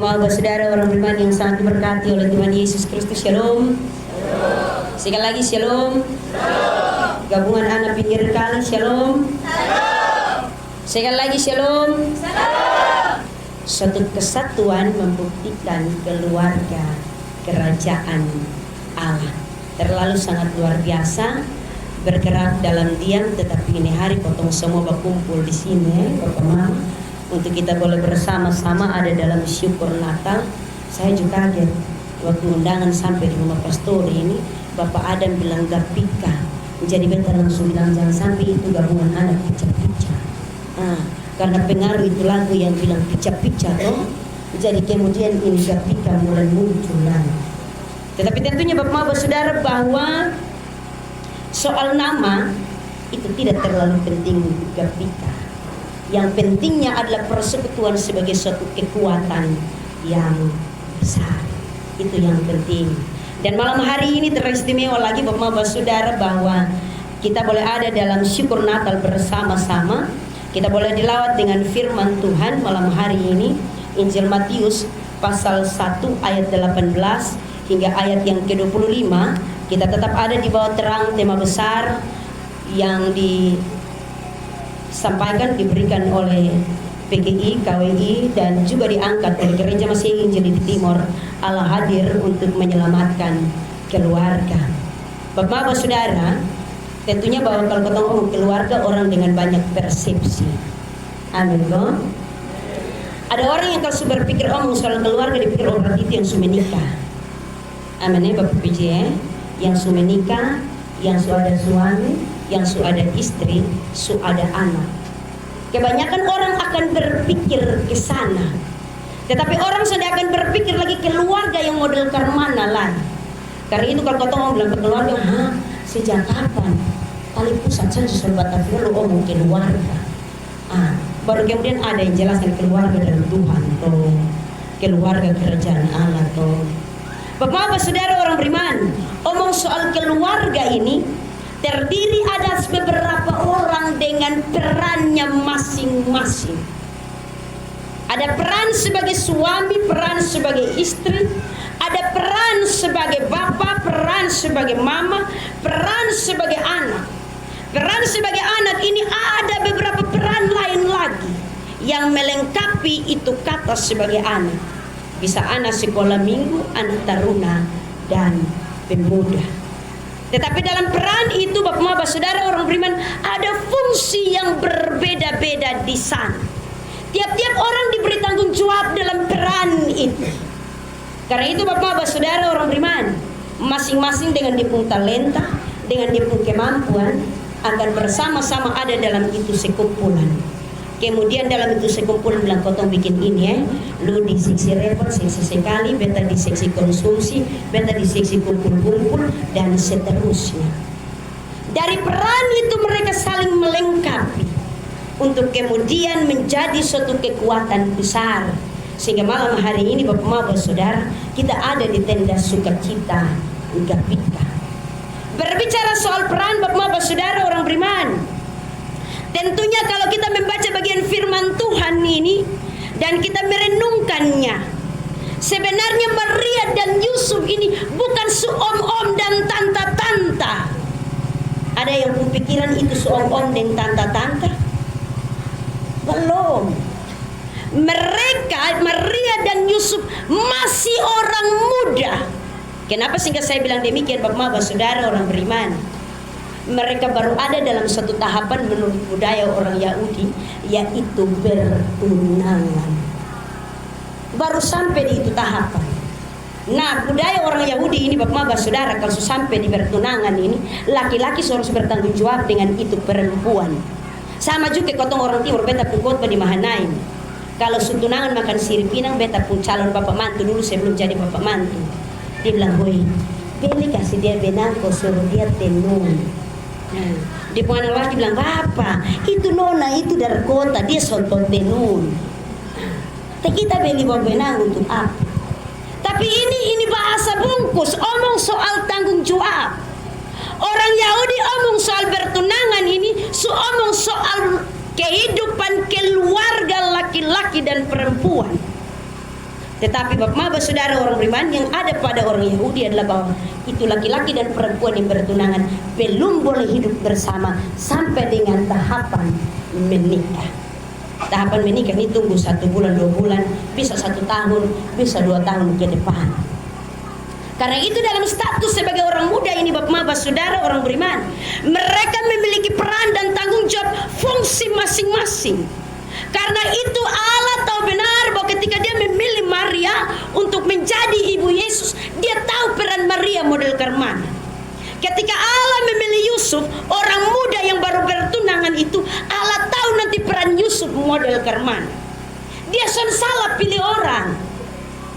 Bapak saudara orang beriman yang sangat diberkati oleh Tuhan Yesus Kristus. Shalom. Sekali lagi shalom. Gabungan anak pinggir kali shalom. Sekali lagi shalom. Suatu kesatuan membuktikan keluarga kerajaan Allah. Terlalu sangat luar biasa, bergerak dalam diam, tetapi ini hari potong semua berkumpul di sini, Bapak Mama, untuk kita boleh bersama-sama ada dalam syukur Natal. Saya juga kaget waktu undangan sampai di rumah pastor ini, Bapak Adam bilang gapika, jadi beta langsung bilang jangan sampai itu gabungan anak pica-pica. Karena pengaruh itu lagu yang bilang pica-pica toh, jadi kemudian ini gapika mulai muncul lagi. Tetapi tentunya Bapak saudara bahwa soal nama itu tidak terlalu penting gapika. Yang pentingnya adalah persekutuan sebagai suatu kekuatan yang besar. Itu yang penting. Dan malam hari ini teristimewa lagi Bapak saudara bahwa kita boleh ada dalam syukur Natal bersama-sama. Kita boleh dilawat dengan firman Tuhan malam hari ini, Injil Matius pasal 1 ayat 18 hingga ayat yang ke-25. Kita tetap ada di bawah terang tema besar yang disampaikan, diberikan oleh PGI, KWI, dan juga diangkat oleh Gereja Masih Injil di Timur. Allah hadir untuk menyelamatkan keluarga. Bapak saudara, tentunya bahwa kalau kita ngomong keluarga, orang dengan banyak persepsi. Amin. Ada orang yang kalau berpikir soal keluarga, dipikir orang itu yang sudah menikah. Amin ya Bapak PJ ya. Yang sudah menikah, yang sudah ada suami, yang sudah ada istri, sudah ada anak. Kebanyakan orang akan berpikir ke sana. Tetapi orang sudah akan berpikir lagi keluarga yang model mana lagi. Karena itu kalau kita ngomong bilang keluarga, sejak kapan? Kali pusat saja sudah Batavia lu omong keluarga. Baru kemudian ada yang jelaskan keluarga dari Tuhan toh, keluarga kerajaan Allah toh. Bapak saudara orang beriman, omong soal keluarga ini terdiri ada beberapa orang dengan perannya masing-masing. Ada peran sebagai suami, peran sebagai istri, ada peran sebagai bapak, peran sebagai mama, peran sebagai anak. Peran sebagai anak ini ada beberapa peran lain lagi yang melengkapi itu kata sebagai anak. Bisa anak sekolah minggu, anak taruna, dan pemuda. Tetapi dalam peran itu Bapak saudara orang beriman ada fungsi yang berbeda-beda di sana. Tiap-tiap orang diberi tanggung jawab dalam peran itu. Karena itu Bapak saudara orang beriman, masing-masing dengan dia punya talenta, dengan dia punya kemampuan, akan bersama-sama ada dalam itu sekumpulan. Kemudian dalam itu sekumpulan bilang kotong bikin ini ya, lu di seksi repot, seksi sekali, beta di seksi konsumsi, beta di seksi kumpul-kumpul, dan seterusnya. Dari peran itu mereka saling melengkapi untuk kemudian menjadi suatu kekuatan besar. Sehingga malam hari ini Bapak saudara, kita ada di tenda sukacita Gapika. Berbicara soal peran Bapak saudara orang beriman, tentunya kalau kita membaca bagian firman Tuhan ini dan kita merenungkannya, sebenarnya Maria dan Yusuf ini bukan suom-om dan tanta-tanta. Ada yang berpikiran itu suom-om dan tanta-tanta? Belum. Mereka, Maria dan Yusuf masih orang muda. Kenapa sehingga saya bilang demikian Bapak saudara orang beriman? Mereka baru ada dalam satu tahapan menurut budaya orang Yahudi, yaitu bertunangan. Baru sampai di itu tahapan. Nah, budaya orang Yahudi ini Bapak saudara, kalau sampai di bertunangan ini, laki-laki harus bertanggung jawab dengan itu perempuan. Sama juga kotong orang timur, beta pun khotbah di Mahanaim. Kalau tunangan makan sirip pinang, beta pun calon bapak mantu dulu sebelum jadi bapak mantu. Dia bilang, woi, pilih kasih dia benangko, suruh dia tenun. Dia punya anak laki bilang, apa? Itu nona, itu dari kota, dia sonton tenun. Tapi kita beli bawa benang untuk apa? Tapi ini bahasa bungkus, omong soal tanggung jawab. Orang Yahudi omong soal bertunangan ini, omong soal kehidupan keluarga laki-laki dan perempuan. Tetapi Bapak saudara, orang beriman yang ada pada orang Yahudi adalah bahwa itu laki-laki dan perempuan yang bertunangan belum boleh hidup bersama sampai dengan tahapan menikah. Tahapan menikah ini tunggu 1 bulan, 2 bulan, bisa 1 tahun, bisa 2 tahun ke depan. Karena itu dalam status sebagai orang muda ini Bapak saudara, orang beriman, mereka memiliki peran dan tanggung jawab fungsi masing-masing. Karena itu Allah tahu benar bahwa ketika dia memilih Maria untuk menjadi ibu Yesus, dia tahu peran Maria model kemana. Ketika Allah memilih Yusuf, orang muda yang baru bertunangan itu, Allah tahu nanti peran Yusuf model kemana. Dia salah pilih orang.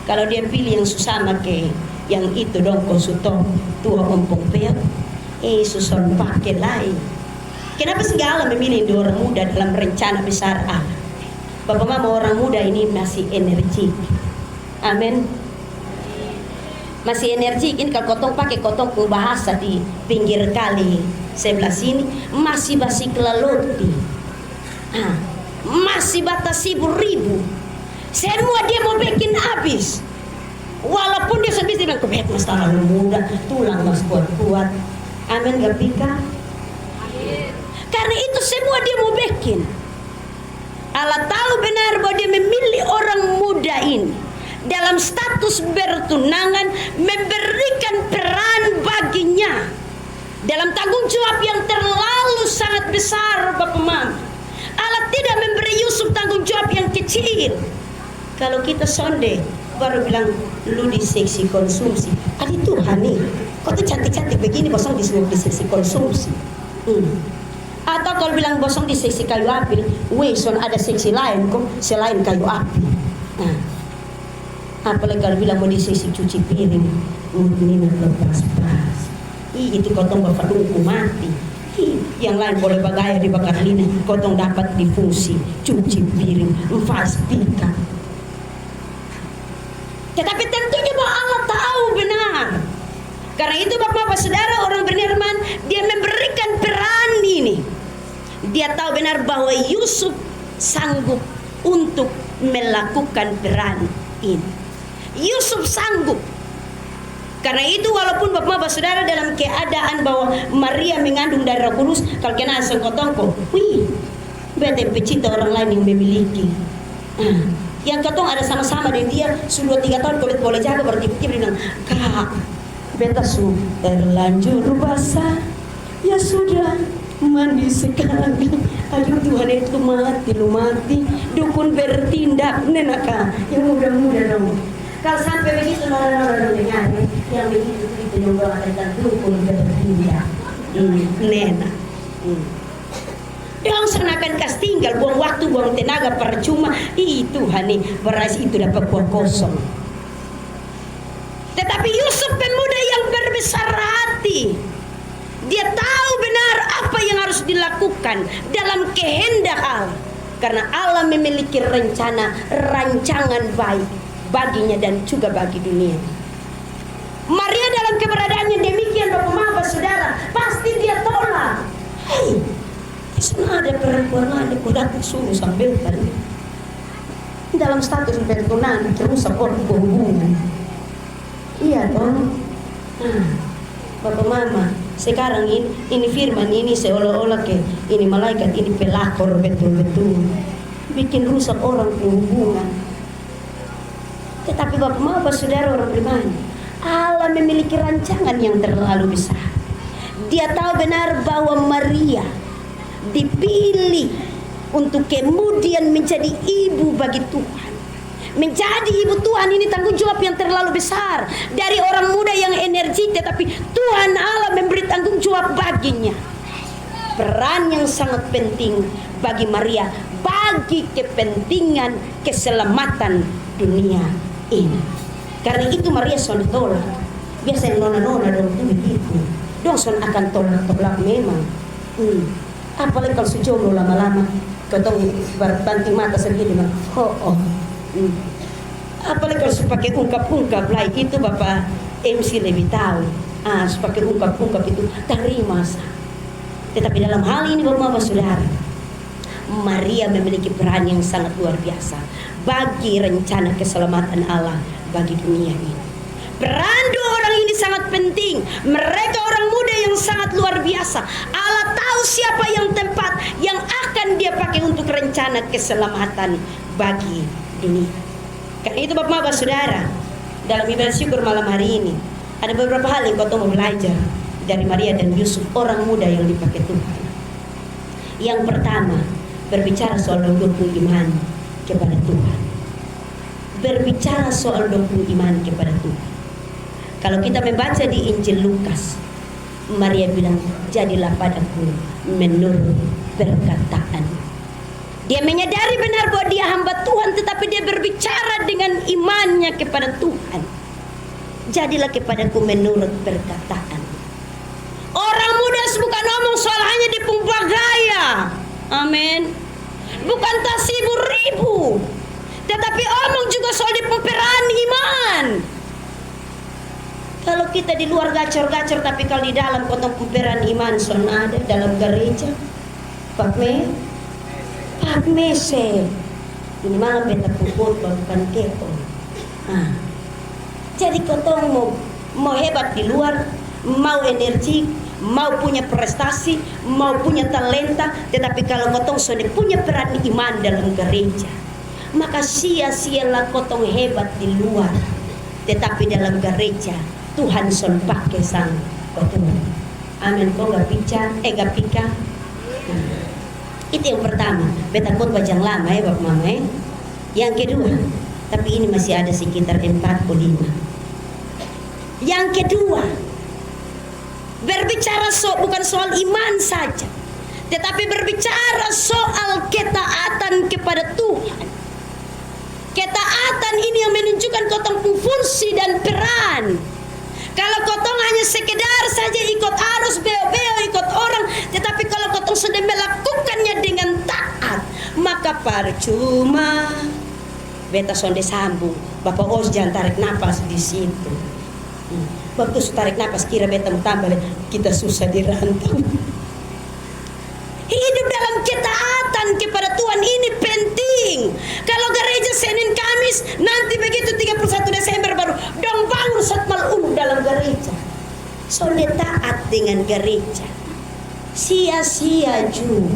Kalau dia pilih yang susama ke yang itu dong konsultor tua ompong peot, susun pakai lain. Kenapa sih Allah memilih dua orang muda dalam rencana besar Allah? Bapak mama, orang muda ini masih energik. Amin. Masih energik. Ini kalau kotong pakai kotong bahasa di pinggir kali sebelah sini, masih basi kelaloti. Masih batasi ribu. Semua dia mau bikin habis. Walaupun dia sebisa bilang kebet mas terlalu muda, tulang mas kuat-kuat. Amin, gak pika. Karena itu semua dia mau bikin. Allah tahu benar bahwa dia memilih orang muda ini dalam status bertunangan, memberikan peran baginya dalam tanggung jawab yang terlalu sangat besar. Bapak Mama, Allah tidak memberi Yusuf tanggung jawab yang kecil. Kalau kita sonde baru bilang lu di seksi konsumsi, adik Tuhan nih, kok tuh cantik-cantik begini kosong disuruh di seksi konsumsi. Atau kalau bilang bosong di seksi kayu api, son ada seksi lain kok selain kayu api. Apalagi kalau bilang mau di seksi cuci piring, ini lepas-pas. Itu kotong bapak tunggu mati. Yang lain boleh bagaya dibakar lina, kotong dapat difungsi cuci piring, fast pika. Tetapi tentunya bahwa Allah tahu benar. Karena itu Bapak saudara, orang beriman, dia memberikan peran ini. Dia tahu benar bahwa Yusuf sanggup untuk melakukan peran ini. Yusuf sanggup. Karena itu walaupun Bapak saudara dalam keadaan bahwa Maria mengandung dari Roh Kudus, kalau kena sengkotongko, bete pecinta orang lain yang memiliki. Yang ketong ada sama-sama dengan dia sudah 3 tahun boleh jaga, berarti dia bilang, kak, beta su terlanjur basah, ya sudah mandi sekali. Aduh Tuhan, itu mati, lu mati. Dukun bertindak, nenaka yang muda-muda dong. Kalau sampai begitu nona-nona dengar yang begitu itu juga ada dukun bertindak, nenak. Yang senakan kas tinggal, buang waktu, buang tenaga, percuma. Tuhan nih, beras itu dapat buang kosong. Tetapi Yusuf pemuda yang berbesar hati, dia tahu benar apa yang harus dilakukan dalam kehendak Allah. Karena Allah memiliki rancangan baik baginya dan juga bagi dunia. Maria dalam keberadaannya demikian Bapak saudara, pasti dia tolak. Sana ada perempuan lain, aku datang suruh sambil tadi dalam status bertunangan rusak orang berhubungan. Iya toh. Bapak mama, sekarang ini firman ini seolah-olah ke ini malaikat ini pelakor betul-betul bikin rusak orang berhubungan. Tetapi Bapak mama saudara, orang beriman, Allah memiliki rancangan yang terlalu besar. Dia tahu benar bahwa Maria dipilih untuk kemudian menjadi ibu bagi Tuhan. Menjadi ibu Tuhan ini tanggung jawab yang terlalu besar dari orang muda yang energik, tetapi Tuhan Allah memberi tanggung jawab baginya. Peran yang sangat penting bagi Maria, bagi kepentingan keselamatan dunia ini. Karena itu Maria sudah tolak. Biasanya nona-nona dong itu begitu. Dong akan tolak memang. Apalagi kalau sejomblo lama-lama, ketong berbanting mata sendiri bilang, apalagi kalau pakai ungkap-ungkap lah, itu Bapak MC lebih tahu. Pakai ungkap-ungkap itu terima. Tetapi dalam hal ini Bapak saudara, Maria memiliki peran yang sangat luar biasa. bagi rencana keselamatan Allah bagi dunia ini. Peran dua orang ini sangat penting. Mereka orang muda yang sangat luar biasa. Allah tahu siapa yang tepat yang akan dia pakai untuk rencana keselamatan bagi dunia. Karena itu Bapak Saudara, dalam ibadah syukur malam hari ini ada beberapa hal yang kau mau belajar dari Maria dan Yusuf, orang muda yang dipakai Tuhan. Yang pertama, berbicara soal dukung iman kepada Tuhan. Berbicara soal dukung iman kepada Tuhan. Kalau kita membaca di Injil Lukas, Maria bilang, jadilah padaku menurut perkataan. Dia menyadari benar bahwa dia hamba Tuhan, tetapi dia berbicara dengan imannya kepada Tuhan. Jadilah kepadaku menurut perkataan. Orang muda bukan ngomong soal hanya di gaya. Amin. Bukan tasibur ribu, tetapi omong juga soal di peperan iman. Kalau kita di luar gacor-gacor, tapi kalau di dalam kotong peperan iman son ada dalam gereja. Pakmese. Ini malam beta pukul bukan kepo. Jadi kotong mau hebat di luar, mau energi, mau punya prestasi, mau punya talenta, tetapi kalau kotong sudah punya peran iman dalam gereja, maka sia-sialah kotong hebat di luar, tetapi dalam gereja Tuhan son pakai sang kotong. Amin. Kau gak pika. Itu yang pertama. Beta khotbah yang lama ya Bapak Mama ya. Yang kedua, tapi ini masih ada sekitar 45. Yang kedua, berbicara bukan soal iman saja, tetapi berbicara soal ketaatan kepada Tuhan. Ketaatan ini yang menunjukkan kotong fungsi dan peran. Kalau kotong hanya sekedar saja ikut arus beo-beo, ikut orang, tetapi kalau kotong sudah melakukannya dengan taat, maka percuma. Beta sonde sambung, Bapak Os jangan tarik napas di situ. Waktu tarik napas kira beta mau tambah, kita susah dirantau. Hidup dalam ketaatan kepada Tuhan ini penting. Kalau gereja Senin Kamis, nanti begitu 31 Desember baru dong bangun satmal dalam gereja. Soalnya taat dengan gereja, sia-sia juga.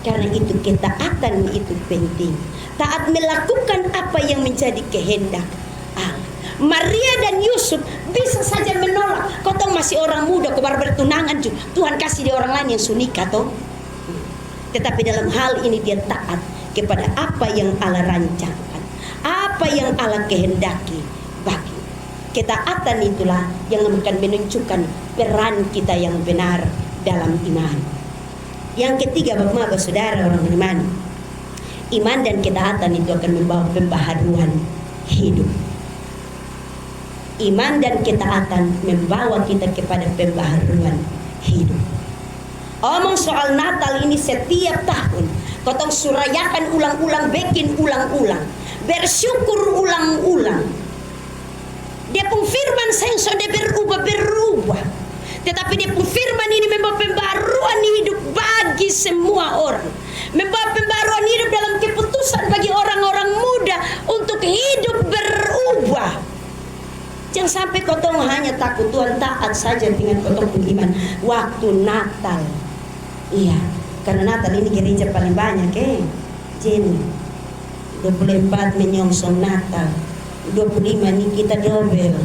Karena itu ketaatan itu penting. Taat melakukan apa yang menjadi kehendak Allah. Maria dan Yusuf bisa saja menolak. Kotong masih orang muda, kemar bertunangan juga. Tuhan kasih dia orang lain yang sunika toh. Tetapi dalam hal ini dia taat kepada apa yang Allah rancangkan, apa yang Allah kehendaki bagi. Ketaatan itulah yang akan menunjukkan peran kita yang benar dalam iman. Yang ketiga, Bapak Saudara orang beriman, iman dan ketaatan itu akan membawa pembaharuan hidup. Iman dan ketaatan membawa kita kepada pembaharuan hidup. Omong soal Natal ini setiap tahun kotong surayakan ulang-ulang, bikin ulang-ulang, bersyukur ulang-ulang. Dia pun firman saya sudah berubah. Tetapi dia pun firman ini membawa pembaharuan hidup bagi semua orang. Membawa pembaharuan hidup dalam keputusan bagi orang-orang muda untuk hidup berubah. Jangan sampai kotong hanya takut Tuhan, taat saja dengan kotong iman waktu Natal. Iya, karena Natal ini gereja paling banyak Jadi 24 menyongsong Natal, 25 ini kita dobel.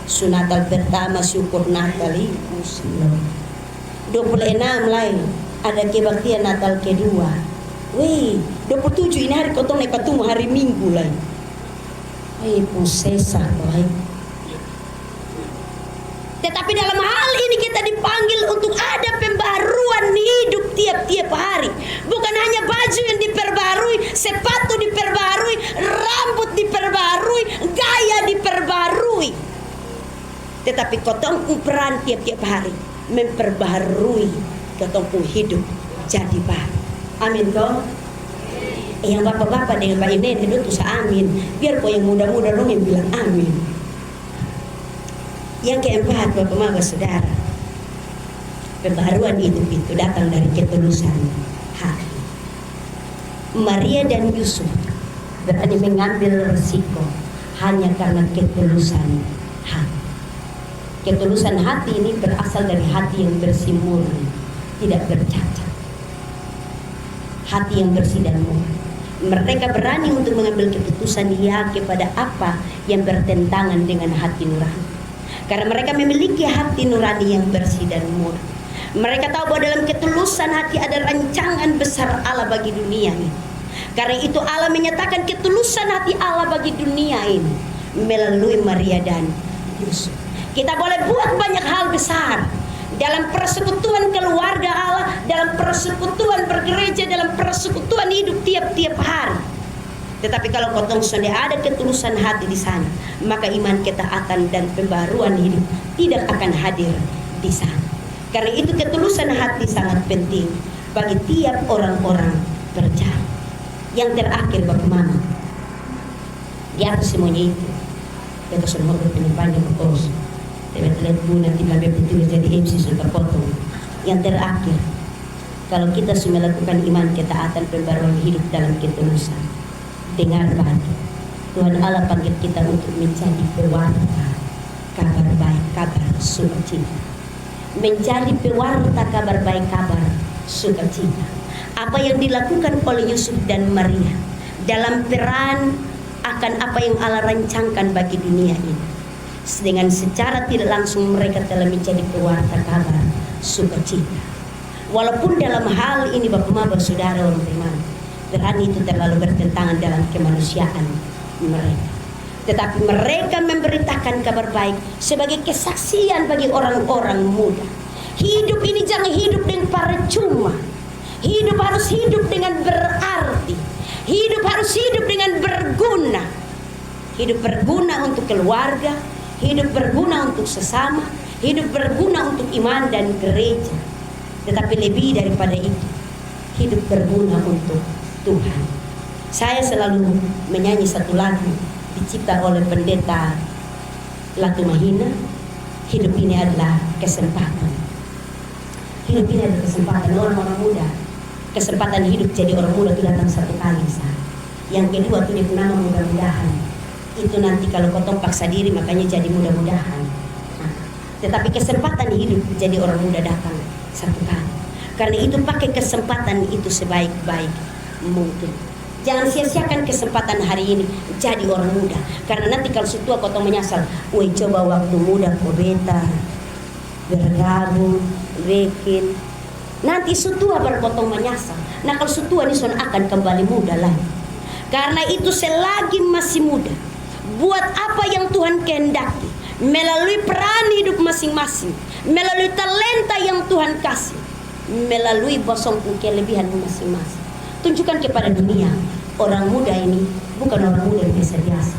Natal pertama syukur Natal itu 26 lain ada kebaktian Natal kedua. 27 ini hari kotong naik patung hari Minggu lain. Pusesa lain. Tetapi dalam hal ini kita dipanggil untuk ada pembaharuan hidup tiap-tiap hari. Bukan hanya baju yang diperbarui, sepatu diperbarui, rambut diperbarui, gaya diperbarui. Tetapi kotong peran tiap-tiap hari memperbarui kotong hidup jadi baru. Amin toh. Yang bapak-bapak dengan Pak Inen itu tuh amin. Biar kok yang muda-muda dong yang bilang amin. Yang keempat, Bapak Saudara, pembaharuan hidup itu datang dari ketulusan hati. Maria dan Yusuf berani mengambil resiko hanya karena ketulusan hati. Ketulusan hati ini berasal dari hati yang bersih murni, tidak bercacat. Hati yang bersih dan murni. Mereka berani untuk mengambil keputusan ya kepada apa yang bertentangan dengan hati nurani. Karena mereka memiliki hati nurani yang bersih dan murni. Mereka tahu bahwa dalam ketulusan hati ada rancangan besar Allah bagi dunia ini. Karena itu Allah menyatakan ketulusan hati Allah bagi dunia ini melalui Maria dan Yusuf. Kita boleh buat banyak hal besar dalam persekutuan keluarga Allah, dalam persekutuan bergereja, dalam persekutuan hidup tiap-tiap hari. Tetapi kalau kotong sudah ada ketulusan hati di sana, maka iman, ketaatan dan pembaruan hidup tidak akan hadir di sana. Karena itu ketulusan hati sangat penting bagi tiap orang-orang percaya. Yang terakhir Bapak Mama, di atas semuanya itu kita sudah mau berpenyepanjang berkos. Lihat bu nanti kami betul jadi MC sudah potong. Yang terakhir, kalau kita sudah melakukan iman, ketaatan, pembaruan hidup dalam ketulusan, dengar baik, Tuhan Allah panggil kita untuk menjadi pewarta kabar baik, kabar sukacita. Menjadi pewarta kabar baik, kabar sukacita. Apa yang dilakukan oleh Yusuf dan Maria dalam peran akan apa yang Allah rancangkan bagi dunia ini, dengan secara tidak langsung mereka telah menjadi pewarta kabar sukacita. Walaupun dalam hal ini Bapak Mama Saudara orang beriman, peran itu terlalu bertentangan dalam kemanusiaan mereka. Tetapi mereka memberitakan kabar baik sebagai kesaksian bagi orang-orang muda. Hidup ini jangan hidup dengan percuma. Hidup harus hidup dengan berarti. Hidup harus hidup dengan berguna. Hidup berguna untuk keluarga, hidup berguna untuk sesama, hidup berguna untuk iman dan gereja. Tetapi lebih daripada itu, hidup berguna untuk Tuhan. Saya selalu menyanyi satu lagu dicipta oleh pendeta Latu Mahina. Hidup ini adalah kesempatan. Hidup ini adalah kesempatan orang-orang muda. Kesempatan hidup jadi orang muda itu datang satu kali. Yang kedua itu dia nama mudah-mudahan. Itu nanti kalau kotong paksa diri makanya jadi mudah-mudahan. Tetapi kesempatan hidup jadi orang muda datang satu kali. Karena itu pakai kesempatan itu sebaik-baik mungkin. Jangan sia-siakan kesempatan hari ini jadi orang muda. Karena nanti kalau setua kotong menyesal, woi coba waktu muda kobeta bergabung, bikin. Nanti setua baru kotong menyesal. Nah kalau setua ini akan kembali muda lagi. Karena itu selagi masih muda, buat apa yang Tuhan kehendaki melalui peran hidup masing-masing, melalui talenta yang Tuhan kasih, melalui bosong kelebihan masing-masing. Tunjukkan kepada dunia, orang muda ini bukan orang muda yang biasa-biasa.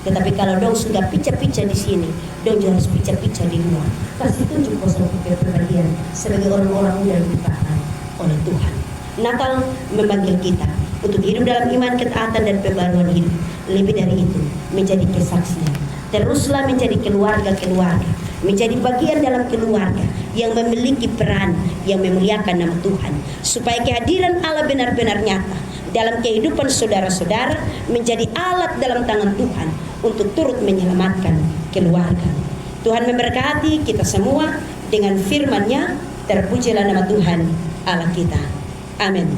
Tetapi kalau dong sudah pica-pica di sini, dong juga harus pica-pica di luar. Kasih tunjuk bosong kepribadian sebagai orang-orang muda yang dipakai oleh Tuhan. Natal memanggil kita untuk hidup dalam iman, ketaatan dan pembaruan hidup. Lebih dari itu, menjadi kesaksian. Teruslah menjadi keluarga-keluarga, menjadi bagian dalam keluarga yang memiliki peran yang memuliakan nama Tuhan, supaya kehadiran Allah benar-benar nyata dalam kehidupan saudara-saudara, menjadi alat dalam tangan Tuhan untuk turut menyelamatkan keluarga. Tuhan memberkati kita semua dengan firman-Nya. Terpujilah nama Tuhan Allah kita. Amin.